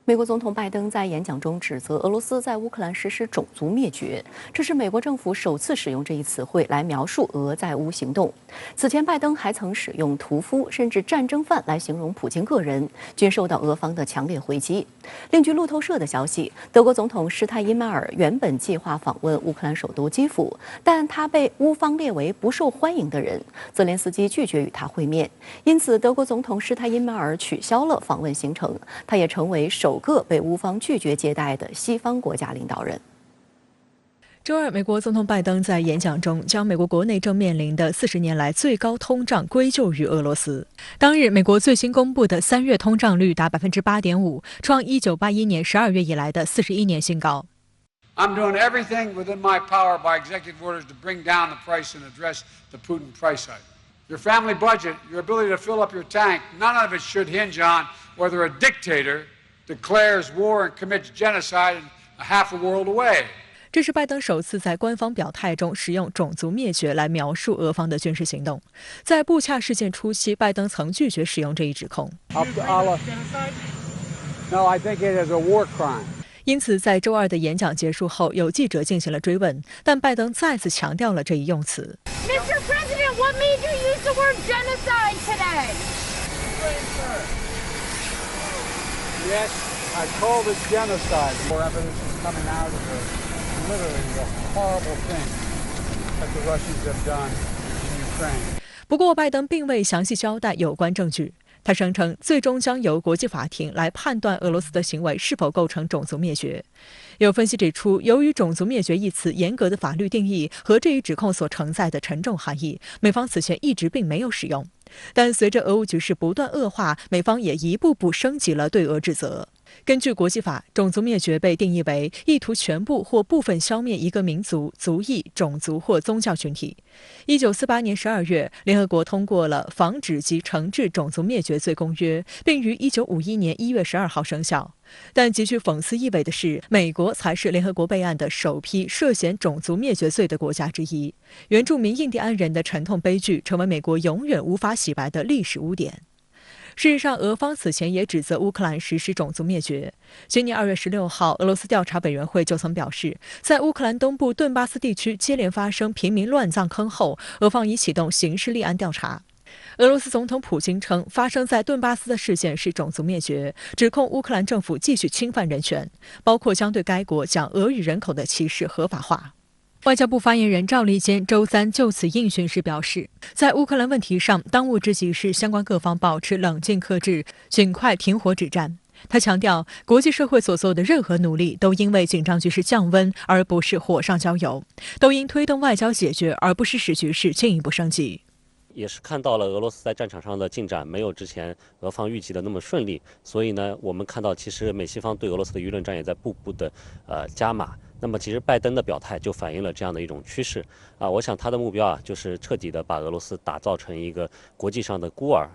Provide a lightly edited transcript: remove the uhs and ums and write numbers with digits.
美国总统拜登在演讲中指责俄罗斯在乌克兰实施种族灭绝，这是美国政府首次使用这一词汇来描述俄在乌行动。此前，拜登还曾使用屠夫甚至战争犯来形容普京个人，均受到俄方的强烈回击。另据路透社的消息，德国总统施泰因迈尔原本计划访问乌克兰首都基辅，但他被乌方列为不受欢迎的人，泽连斯基拒绝与他会面，因此德国总统施泰因迈尔取消了访问行程，他也成为首个被乌方拒绝接待的西方国家领导人。周二，美国总统拜登在演讲中将美国国内正面临的40年来最高通胀归咎于俄罗斯。当日，美国最新公布的3月通胀率达8.5%，创1981年12月以来的41年新高。I'm doing everything within my power by executive orders to bring down the price and address the Putin price hike. Your family budget, your ability to fill up your tank, none of it should hinge on whether a dictator declares war and commits genocide half a world away. 这是拜登首次在官方表态中使用种族灭绝来描述俄方的军事行动。在布恰事件初期，拜登曾拒绝使用这一指控。No, I think it is a war crime. 因此，在周二的演讲结束后，有记者进行了追问，但拜登再次强调了这一用词。Mr. President, what made you use the word genocide today? Yes, I called it genocide. More evidence is coming out of literally the horrible thing that the Russians have done in Ukraine. 不过，拜登并未详细交代有关证据。他声称，最终将由国际法庭来判断俄罗斯的行为是否构成种族灭绝。有分析指出，由于种族灭绝一词严格的法律定义和这一指控所承载的沉重含义，美方此前一直并没有使用。但随着俄乌局势不断恶化，美方也一步步升级了对俄指责。根据国际法，种族灭绝被定义为意图全部或部分消灭一个民族、族裔、种族或宗教群体。1948年12月，联合国通过了《防止及惩治种族灭绝罪公约》，并于1951年1月12号生效。但极具讽刺意味的是，美国才是联合国备案的首批涉嫌种族灭绝罪的国家之一。原住民印第安人的沉痛悲剧成为美国永远无法洗白的历史污点。事实上，俄方此前也指责乌克兰实施种族灭绝。今年2月16号，俄罗斯调查委员会就曾表示，在乌克兰东部顿巴斯地区接连发生平民乱葬坑后，俄方已启动刑事立案调查。俄罗斯总统普京称，发生在顿巴斯的事件是种族灭绝，指控乌克兰政府继续侵犯人权，包括将对该国讲俄语人口的歧视合法化。外交部发言人赵立坚周三就此应讯时表示，在乌克兰问题上，当务之急是相关各方保持冷静克制，尽快停火止战。他强调，国际社会所做的任何努力都应为紧张局势降温，而不是火上浇油，都应推动外交解决，而不是使局势进一步升级。也是看到了俄罗斯在战场上的进展没有之前俄方预计的那么顺利，所以呢，我们看到其实美西方对俄罗斯的舆论战也在步步的加码。那么其实拜登的表态就反映了这样的一种趋势啊，我想他的目标啊就是彻底的把俄罗斯打造成一个国际上的孤儿，